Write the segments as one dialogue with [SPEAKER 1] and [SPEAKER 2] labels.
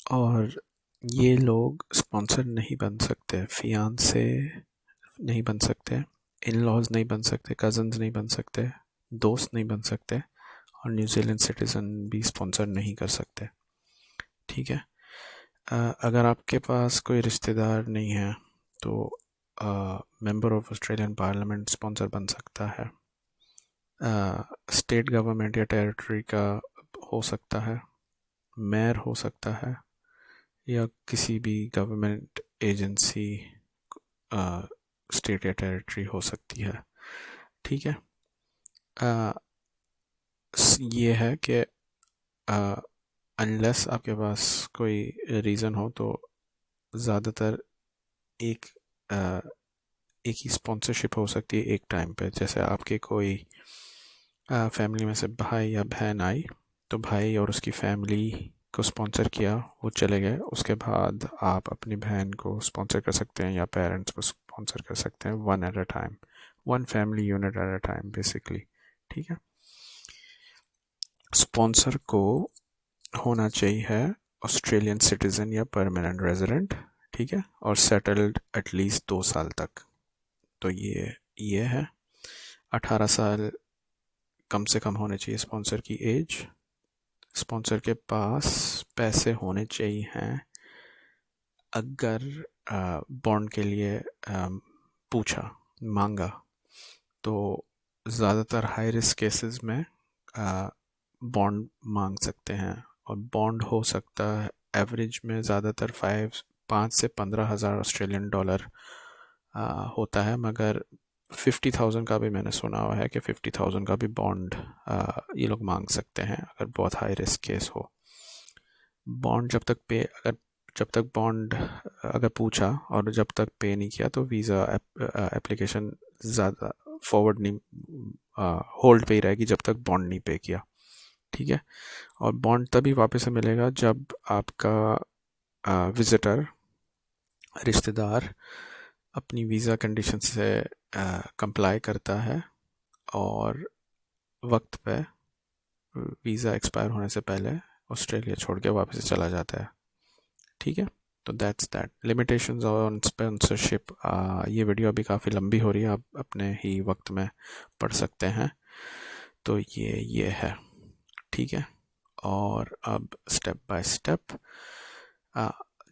[SPEAKER 1] और ये लोग स्पॉन्सर नहीं बन सकते, फियांसे नहीं बन सकते, इन लॉज नहीं बन सकते, कज़न्स नहीं बन सकते, दोस्त नहीं बन सकते, और न्यूजीलैंड सिटीज़न भी स्पॉन्सर नहीं कर सकते। ठीक है। अगर आपके पास कोई रिश्तेदार नहीं है तो member of Australian parliament sponsor बन सकता है। स्टेट गवर्नमेंट या टेरिटरी का हो सकता है, मेयर हो सकता है, या किसी भी गवर्नमेंट एजेंसी स्टेट या टेरिटरी हो सकती है। ठीक है। अ, ये है कि अनलेस आपके पास कोई रीज़न हो तो ज़्यादातर एक अ, एक ही स्पॉन्सरशिप हो सकती है एक टाइम पे। जैसे आपके कोई फैमिली में से भाई या बहन आई तो भाई और उसकी फैमिली को स्पॉन्सर किया, वो चले गए, उसके बाद आप अपनी बहन को स्पॉन्सर कर सकते हैं या पेरेंट्स को स्पॉन्सर कर सकते हैं, one at a time, one family unit at a time basically. ठीक है। स्पॉन्सर को होना चाहिए ऑस्ट्रेलियन सिटीज़न या परमानेंट रेजिडेंट। ठीक है। और सेटल्ड एटलीस्ट 2 साल तक। तो ये है 18 साल कम से कम होने चाहिए स्पॉन्सर की एज। स्पॉन्सर के पास पैसे होने चाहिए हैं अगर बॉन्ड के लिए पूछा मांगा तो ज़्यादातर हाई रिस्क केसेस में बॉन्ड मांग सकते हैं। और बॉन्ड हो सकता है एवरेज में ज़्यादातर 5 से 15 हज़ार ऑस्ट्रेलियन डॉलर होता है, मगर 50,000 का भी मैंने सुना हुआ है कि 50,000 का भी बॉन्ड ये लोग मांग सकते हैं अगर बहुत हाई रिस्क केस हो। बॉन्ड जब तक बॉन्ड अगर पूछा और जब तक पे नहीं किया तो वीज़ा एप्लीकेशन ज़्यादा फॉरवर्ड नहीं, होल्ड पे ही रहेगी जब तक बॉन्ड नहीं पे किया। ठीक है। और बॉन्ड तभी वापस से मिलेगा जब आपका विजिटर, रिश्तेदार, अपनी वीज़ा कंडीशन से कंप्लाई करता है और वक्त पे वीज़ा एक्सपायर होने से पहले ऑस्ट्रेलिया छोड़ के वापस से चला जाता है। ठीक है। तो that's that limitations on sponsorship. ये वीडियो अभी काफ़ी लंबी हो रही है, आप अपने ही वक्त में पढ़ सकते हैं। तो ये है। ठीक है। और अब स्टेप बाय स्टेप,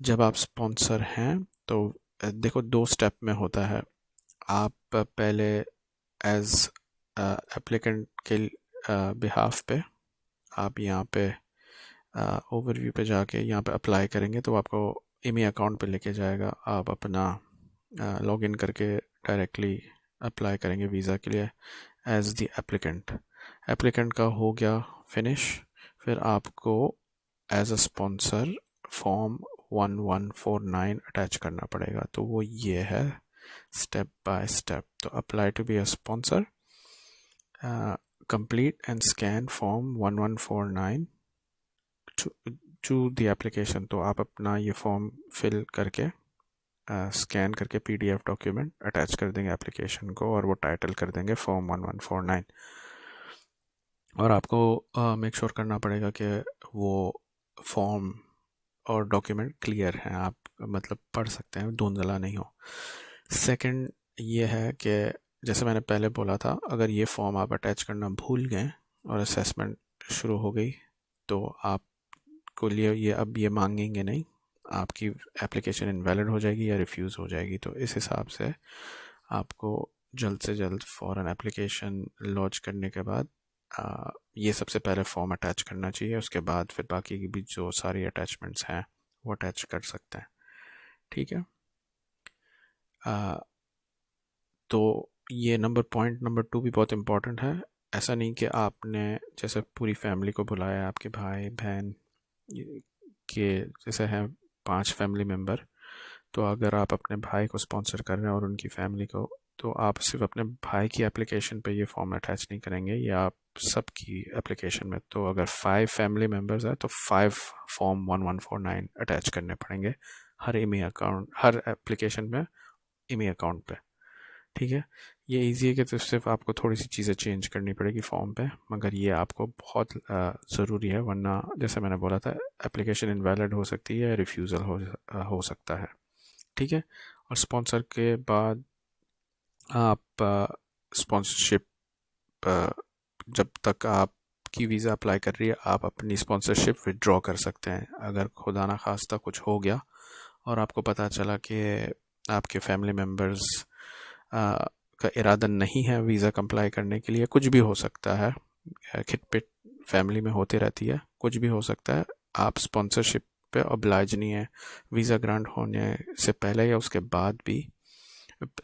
[SPEAKER 1] जब आप स्पॉन्सर हैं तो देखो 2 स्टेप में होता है। आप पहले एज एप्लीकेंट के बिहाफ पे आप यहाँ पे ओवरव्यू पे जाके यहाँ पे अप्लाई करेंगे तो आपको ईमेल अकाउंट पे लेके जाएगा। आप अपना लॉगिन करके डायरेक्टली अप्लाई करेंगे वीज़ा के लिए एज द एप्लीकेंट। एप्लीकेंट का हो गया फिनिश, फिर आपको as a sponsor form 1149 attach करना पड़ेगा। तो वो ये है स्टेप बाय स्टेप। तो apply to be a sponsor, complete and scan form 1149 to the application. तो आप अपना ये फॉर्म फिल करके स्कैन करके पीडीएफ डॉक्यूमेंट अटैच कर देंगे एप्लीकेशन को और वो टाइटल कर देंगे फॉर्म 1149। और आपको मेक श्योर करना पड़ेगा कि वो फॉर्म और डॉक्यूमेंट क्लियर हैं, आप मतलब पढ़ सकते हैं, धुंधला नहीं हो। सेकंड ये है कि जैसे मैंने पहले बोला था, अगर ये फॉर्म आप अटैच करना भूल गए और असेसमेंट शुरू हो गई तो आपको लिए ये अब ये मांगेंगे नहीं, आपकी एप्लीकेशन इनवैलिड हो जाएगी या रिफ्यूज़ हो जाएगी। तो इस हिसाब से आपको जल्द से जल्द फ़ौरन एप्लीकेशन लॉन्च करने के बाद ये सबसे पहले फॉर्म अटैच करना चाहिए। उसके बाद फिर बाकी की भी जो सारी अटैचमेंट्स हैं वो अटैच कर सकते हैं। ठीक है। तो ये पॉइंट नंबर 2 भी बहुत इम्पोर्टेंट है। ऐसा नहीं कि आपने जैसे पूरी फैमिली को बुलाया, आपके भाई बहन के जैसे हैं 5 फैमिली मेम्बर, तो अगर आप अपने भाई को स्पॉन्सर कर रहे हैं और उनकी फैमिली को, तो आप सिर्फ अपने भाई की एप्लीकेशन पे ये फॉर्म अटैच नहीं करेंगे, ये आप सबकी एप्लीकेशन में। तो अगर 5 फैमिली मेम्बर्स हैं तो 5 फॉर्म 1149 अटैच करने पड़ेंगे हर ईमेल अकाउंट, हर एप्लीकेशन में ईमेल अकाउंट पे। ठीक है। ये इजी है कि तो सिर्फ आपको थोड़ी सी चीज़ें चेंज करनी पड़ेगी फॉर्म पे, मगर ये आपको बहुत ज़रूरी है, वरना जैसे मैंने बोला था एप्लीकेशन इनवैलिड हो सकती है, रिफ्यूज़ल हो सकता है। ठीक है। और स्पॉन्सर के बाद आप स्पॉन्सरशिप, जब तक आपकी वीज़ा अप्लाई कर रही है आप अपनी स्पॉन्सरशिप विड्रॉ कर सकते हैं। अगर खुदा ना खास्ता कुछ हो गया और आपको पता चला कि आपके फैमिली मेम्बर्स का इरादा नहीं है वीज़ा कंप्लाई करने के लिए, कुछ भी हो सकता है, खिटपिट फैमिली में होती रहती है, कुछ भी हो सकता है, आप स्पॉन्सरशिप पे ऑब्लाइज नहीं है। वीज़ा ग्रांट होने से पहले या उसके बाद भी,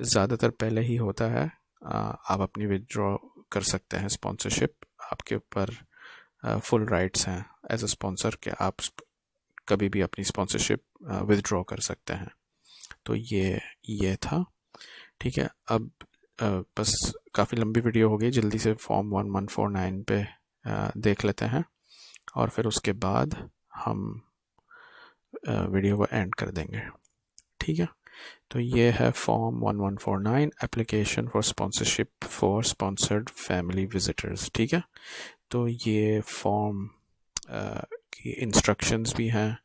[SPEAKER 1] ज़्यादातर पहले ही होता है, आप अपनी विड्रॉ कर सकते हैं स्पॉन्सरशिप। आपके ऊपर फुल राइट्स हैं एज अ स्पॉन्सर कि आप कभी भी अपनी स्पॉन्सरशिप विदड्रॉ कर सकते हैं। तो ये था। ठीक है। अब बस काफ़ी लंबी वीडियो हो गई, जल्दी से फॉर्म 1149 पे देख लेते हैं और फिर उसके बाद हम वीडियो को एंड कर देंगे। ठीक है। तो ये है form 1149, application for sponsorship for sponsored family visitors. ठीक है। तो ये फॉर्म की इंस्ट्रक्शंस भी हैं,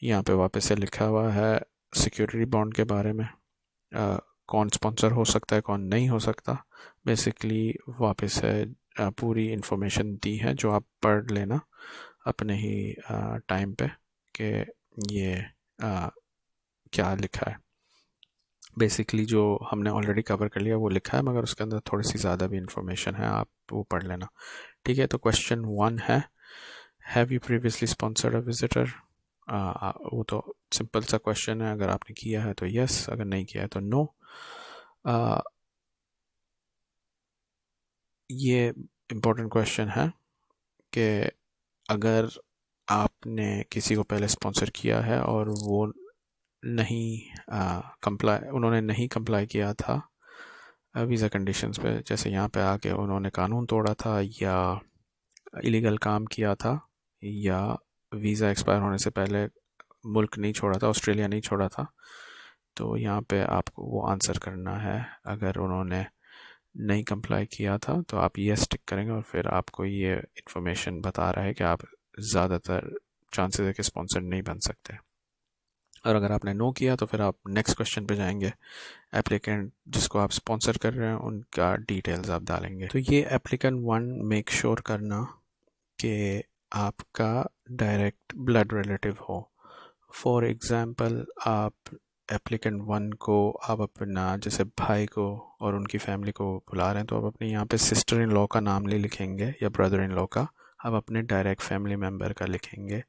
[SPEAKER 1] यहाँ पे वापस से लिखा हुआ है सिक्योरिटी बॉन्ड के बारे में, कौन स्पॉन्सर हो सकता है कौन नहीं हो सकता। बेसिकली वापस से पूरी इंफॉर्मेशन दी है जो आप पढ़ लेना अपने ही टाइम पे कि ये क्या लिखा है। बेसिकली जो हमने ऑलरेडी कवर कर लिया वो लिखा है, मगर उसके अंदर थोड़ी सी ज़्यादा भी इंफॉर्मेशन है, आप वो पढ़ लेना। ठीक है। तो क्वेश्चन 1 है, have you previously sponsored a visitor. वो तो सिंपल सा क्वेश्चन है, अगर आपने किया है तो यस, अगर नहीं किया है तो नो। ये इम्पोर्टेंट क्वेश्चन है कि अगर आपने किसी को पहले स्पॉन्सर किया है और वो नहीं उन्होंने नहीं कंप्लाई किया था वीज़ा कंडीशंस पे, जैसे यहाँ पे आके उन्होंने कानून तोड़ा था या इलीगल काम किया था या वीज़ा एक्सपायर होने से पहले मुल्क नहीं छोड़ा था, ऑस्ट्रेलिया नहीं छोड़ा था, तो यहाँ पे आपको वो आंसर करना है। अगर उन्होंने नहीं कंप्लाई किया था तो आप ये टिक करेंगे और फिर आपको ये इन्फॉर्मेशन बता रहा है कि आप ज़्यादातर चांसेस है कि स्पॉन्सर नहीं बन सकते। और अगर आपने नो किया तो फिर आप नेक्स्ट क्वेश्चन पे जाएंगे, एप्लीकेंट जिसको आप स्पॉन्सर कर रहे हैं उनका डिटेल्स आप डालेंगे। तो ये एप्लीकेंट 1 मेक श्योर करना कि आपका डायरेक्ट ब्लड रिलेटिव हो। फॉर एग्ज़ाम्पल आप एप्लीकेंट 1 को आप अपना जैसे भाई को और उनकी फैमिली को बुला रहे हैं तो आप अपने यहाँ पे सिस्टर इन लॉ का नाम नहीं लिखेंगे या ब्रदर इन लॉ का, आप अपने डायरेक्ट फैमिली मेम्बर का लिखेंगे,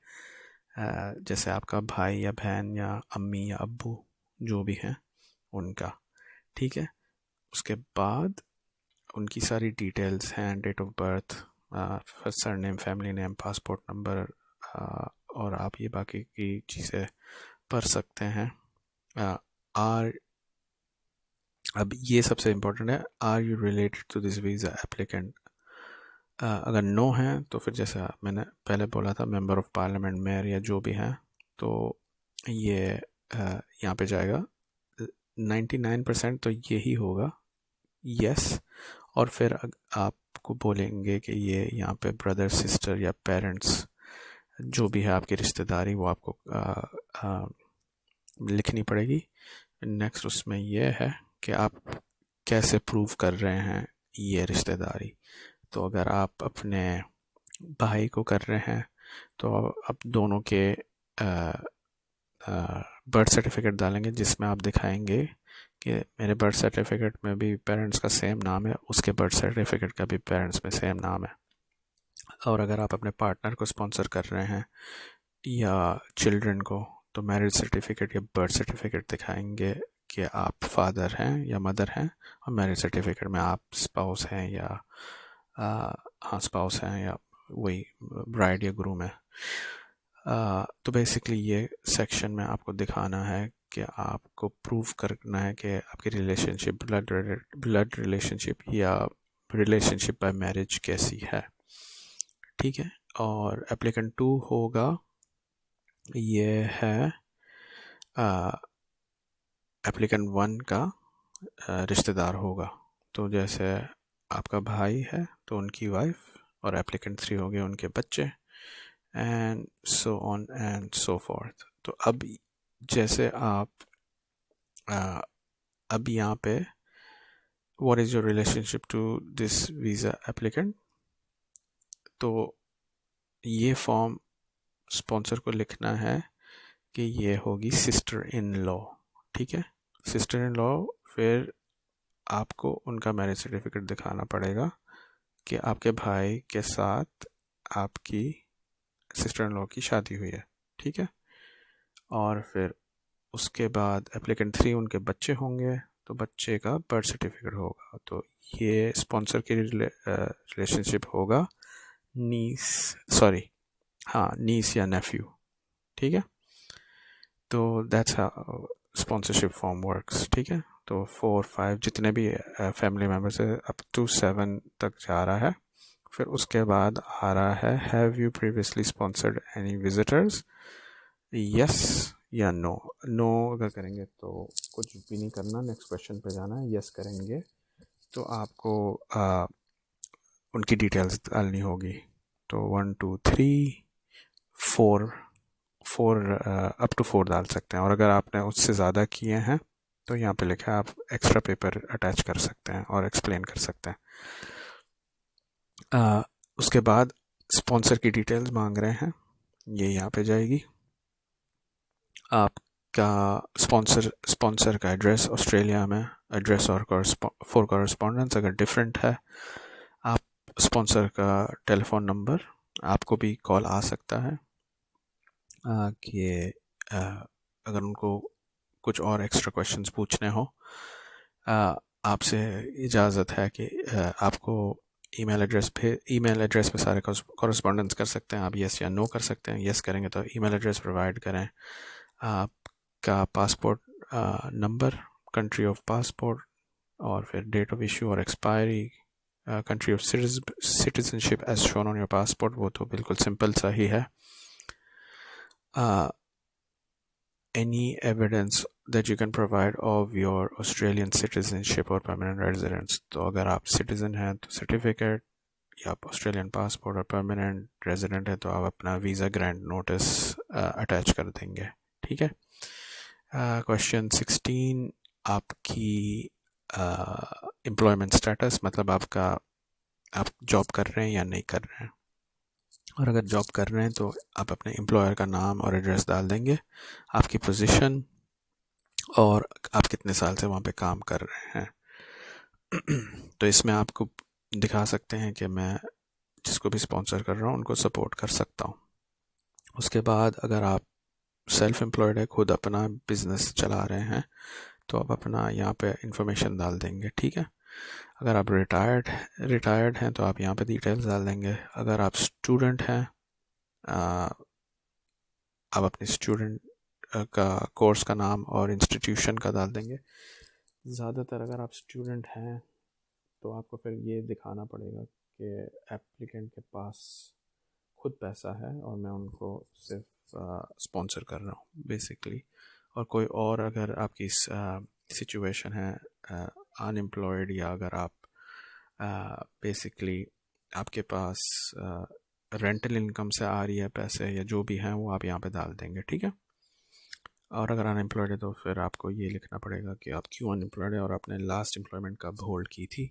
[SPEAKER 1] जैसे आपका भाई या बहन या अम्मी या अब्बू जो भी हैं उनका। ठीक है। उसके बाद उनकी सारी डिटेल्स हैं, date of birth, surname, family name, passport number, और आप ये बाकी की चीज़ें पढ़ सकते हैं। आर अब ये सबसे इम्पोर्टेंट है, are you related to this visa applicant. अगर नो है तो फिर जैसे मैंने पहले बोला था मेंबर ऑफ पार्लियामेंट, मेयर या जो भी हैं, तो ये यहाँ पे जाएगा 99% तो यही होगा यस। और फिर आपको बोलेंगे कि ये यहाँ पे ब्रदर सिस्टर या पेरेंट्स जो भी है आपकी रिश्तेदारी वो आपको लिखनी पड़ेगी। नेक्स्ट उसमें ये है कि आप कैसे प्रूव कर रहे हैं ये रिश्तेदारी। तो अगर आप अपने भाई को कर रहे हैं तो आप दोनों के बर्थ सर्टिफिकेट डालेंगे जिसमें आप दिखाएंगे कि मेरे बर्थ सर्टिफिकेट में भी पेरेंट्स का सेम नाम है, उसके बर्थ सर्टिफिकेट का भी पेरेंट्स में सेम नाम है। और अगर आप अपने पार्टनर को स्पॉन्सर कर रहे हैं या चिल्ड्रन को तो मैरिज सर्टिफिकेट या बर्थ सर्टिफिकेट दिखाएंगे कि आप फादर हैं या मदर हैं, और मैरिज सर्टिफिकेट में आप स्पाउस हैं या हाँ स्पाउस हैं या वही ब्राइड या ग्रूम है। तो बेसिकली ये सेक्शन में आपको दिखाना है कि आपको प्रूव करना है कि आपकी रिलेशनशिप ब्लड रिलेशनशिप या रिलेशनशिप बाय मैरिज कैसी है। ठीक है। और एप्लीकेंट 2 होगा, ये है एप्लीकेंट 1 का रिश्तेदार होगा। तो जैसे आपका भाई है तो उनकी वाइफ, और एप्लीकेंट 3 हो गए उनके बच्चे, and so on and so forth. तो अब जैसे आप अब यहाँ पे what is your relationship to this visa applicant, तो ये फॉर्म स्पॉन्सर को लिखना है कि ये होगी सिस्टर इन लॉ, ठीक है, सिस्टर इन लॉ। फिर आपको उनका मैरिज सर्टिफिकेट दिखाना पड़ेगा कि आपके भाई के साथ आपकी सिस्टर इन लॉ की शादी हुई है, ठीक है। और फिर उसके बाद एप्लीकेंट 3 उनके बच्चे होंगे, तो बच्चे का बर्थ सर्टिफिकेट होगा। तो ये स्पॉन्सर की रिलेशनशिप होगा नीस, सॉरी, हाँ, नीस या नेफ्यू, ठीक है। तो that's how sponsorship form works, ठीक है। तो 4 5 जितने भी फैमिली मेम्बर्स है अप टू 7 तक जा रहा है। फिर उसके बाद आ रहा है have you previously sponsored any visitors, yes या नो। नो अगर करेंगे तो कुछ भी नहीं करना, नेक्स्ट क्वेश्चन पे जाना है। यस करेंगे तो आपको उनकी डिटेल्स डालनी होगी। तो 1 2 3 4 अप टू 4 डाल सकते हैं, और अगर आपने उससे ज़्यादा किए हैं तो यहाँ पे लिखा है आप एक्स्ट्रा पेपर अटैच कर सकते हैं और एक्सप्लेन कर सकते हैं। उसके बाद स्पॉन्सर की डिटेल्स मांग रहे हैं, ये यहाँ पे जाएगी। आपका स्पॉन्सर का एड्रेस ऑस्ट्रेलिया में, एड्रेस और फॉर कॉरस्पॉन्डेंस अगर डिफरेंट है, आप स्पॉन्सर का टेलीफोन नंबर, आपको भी कॉल आ सकता है कि अगर उनको कुछ और एक्स्ट्रा क्वेश्चंस पूछने हो। आपसे इजाज़त है कि आपको ईमेल एड्रेस पे सारे कॉरस्पॉन्डेंस कर सकते हैं। आप यस या नो कर सकते हैं। यस करेंगे तो ईमेल एड्रेस प्रोवाइड करें, आपका passport number, country of passport, और फिर डेट ऑफ इशू और expiry, country of citizenship as shown on your passport, वो तो बिल्कुल सिंपल सा ही है। Any evidence that you can provide of your Australian citizenship or permanent residence, तो अगर आप सिटीजन हैं तो सर्टिफिकेट, या आप ऑस्ट्रेलियन पासपोर्ट और परमानेंट रेजिडेंट है तो आप अपना वीज़ा ग्रांट नोटिस अटैच कर देंगे, ठीक है। क्वेश्चन 16, आपकी एम्प्लॉयमेंट स्टेटस, मतलब आप जॉब कर रहे हैं या नहीं कर रहे हैं। और अगर जॉब कर रहे हैं तो आप अपने एम्प्लॉयर का नाम और एड्रेस डाल देंगे, आपकी पोजीशन, और आप कितने साल से वहाँ पे काम कर रहे हैं। तो इसमें आपको दिखा सकते हैं कि मैं जिसको भी स्पॉन्सर कर रहा हूँ उनको सपोर्ट कर सकता हूँ। उसके बाद अगर आप सेल्फ एम्प्लॉयड है, खुद अपना बिजनेस चला रहे हैं, तो आप अपना यहाँ पे इंफॉर्मेशन डाल देंगे, ठीक है। अगर आप रिटायर्ड हैं तो आप यहाँ पे डिटेल्स डाल देंगे। अगर आप स्टूडेंट हैं, आप अपने स्टूडेंट का कोर्स का नाम और इंस्टीट्यूशन का डाल देंगे। ज़्यादातर अगर आप स्टूडेंट हैं तो आपको फिर ये दिखाना पड़ेगा कि एप्लीकेंट के पास खुद पैसा है और मैं उनको सिर्फ स्पॉन्सर कर रहा हूँ बेसिकली। और कोई और अगर आपकी सिचुएशन है अनएम्प्लॉयड, या अगर आप बेसिकली आपके पास रेंटल इनकम से आ रही है पैसे, या जो भी हैं वो आप यहाँ पे डाल देंगे, ठीक है। और अगर अनएम्प्लॉयड है तो फिर आपको ये लिखना पड़ेगा कि आप क्यों अनएम्प्लॉयड है और आपने लास्ट एम्प्लॉयमेंट कब होल्ड की थी।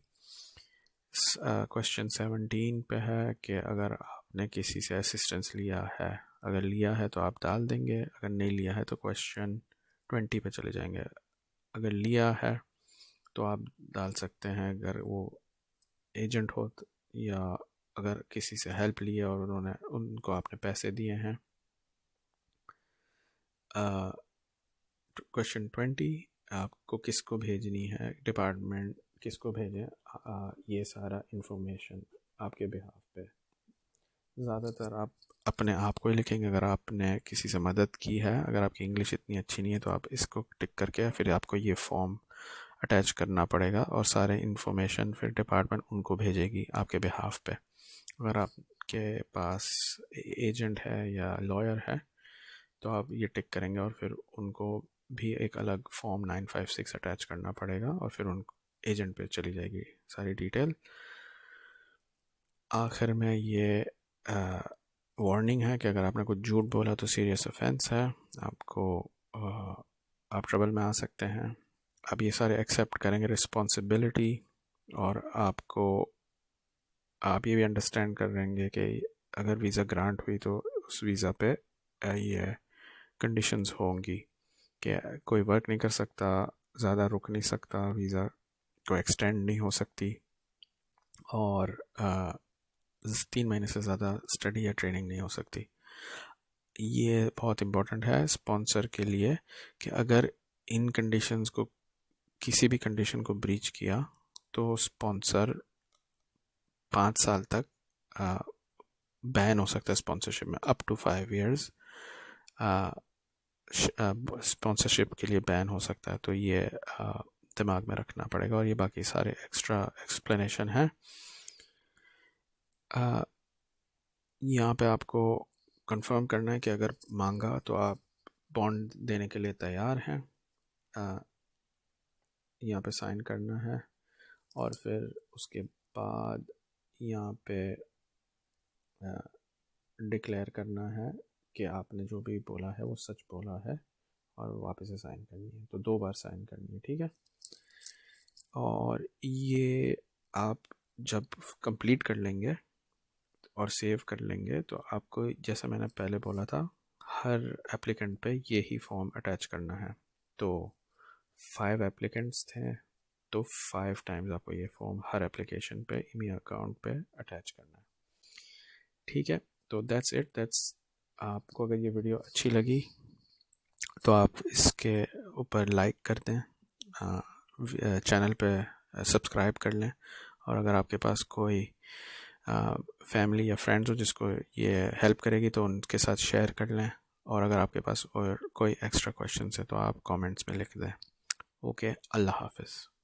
[SPEAKER 1] क्वेश्चन 17 पे है कि अगर आपने किसी से असिस्टेंस लिया है, अगर लिया है तो आप डाल देंगे, अगर नहीं लिया है तो क्वेश्चन 20 पे चले जाएंगे। अगर लिया है तो आप डाल सकते हैं अगर वो एजेंट हो, या अगर किसी से हेल्प ली है और उनको आपने पैसे दिए हैं। क्वेश्चन 20, आपको किसको भेजनी है, डिपार्टमेंट किसको भेजें, ये सारा इंफॉर्मेशन आपके बिहाफ पे। ज़्यादातर आप अपने आप को ही लिखेंगे अगर आपने किसी से मदद की है। अगर आपकी इंग्लिश इतनी अच्छी नहीं है तो आप इसको टिक करके फिर आपको ये फॉर्म अटैच करना पड़ेगा, और सारे इंफॉर्मेशन फिर डिपार्टमेंट उनको भेजेगी आपके बिहाफ पे। अगर आपके पास एजेंट है या लॉयर है तो आप ये टिक करेंगे, और फिर उनको भी एक अलग फॉर्म 956 अटैच करना पड़ेगा, और फिर एजेंट पे चली जाएगी सारी डिटेल। आखिर में ये वार्निंग है कि अगर आपने कुछ झूठ बोला तो सीरियस ऑफेंस है, आपको आप ट्रबल में आ सकते हैं। आप ये सारे एक्सेप्ट करेंगे रिस्पॉन्सिबिलिटी, और आप ये भी अंडरस्टैंड कर लेंगे कि अगर वीज़ा ग्रांट हुई तो उस वीज़ा पे ये कंडीशंस होंगी कि कोई वर्क नहीं कर सकता, ज़्यादा रुक नहीं सकता, वीज़ा को एक्सटेंड नहीं हो सकती, और 3 महीने से ज़्यादा स्टडी या ट्रेनिंग नहीं हो सकती। ये बहुत इम्पोर्टेंट है स्पॉन्सर के लिए कि अगर इन कंडीशंस को, किसी भी कंडीशन को ब्रीच किया तो स्पॉन्सर 5 साल तक बैन हो सकता है स्पॉन्सरशिप में, अप टू 5 years स्पॉन्सरशिप के लिए बैन हो सकता है। तो ये दिमाग में रखना पड़ेगा, और ये बाकी सारे एक्स्ट्रा एक्सप्लेनेशन हैं। यहाँ पे आपको कंफर्म करना है कि अगर मांगा तो आप बॉन्ड देने के लिए तैयार हैं। यहाँ पे साइन करना है, और फिर उसके बाद यहाँ पे डिक्लेयर करना है कि आपने जो भी बोला है वो सच बोला है, और वापस से साइन करनी है। तो 2 बार साइन करनी है, ठीक है। और ये आप जब कंप्लीट कर लेंगे और सेव कर लेंगे तो आपको, जैसा मैंने पहले बोला था, हर एप्लीकेंट पे ये ही फॉर्म अटैच करना है। तो 5 एप्लीकेंट्स थे, तो 5 टाइम्स आपको ये फॉर्म हर एप्लीकेशन पे ईमेल अकाउंट पे अटैच करना है, ठीक है। तो दैट्स इट, दैट्स आपको अगर ये वीडियो अच्छी लगी तो आप इसके ऊपर लाइक कर दें, चैनल पे सब्सक्राइब कर लें, और अगर आपके पास कोई फैमिली या फ्रेंड्स हो जिसको ये हेल्प करेगी तो उनके साथ शेयर कर लें। और अगर आपके पास और कोई एक्स्ट्रा क्वेश्चन है तो आप कमेंट्स में लिख दें। ओके, अल्लाह हाफ़िज़।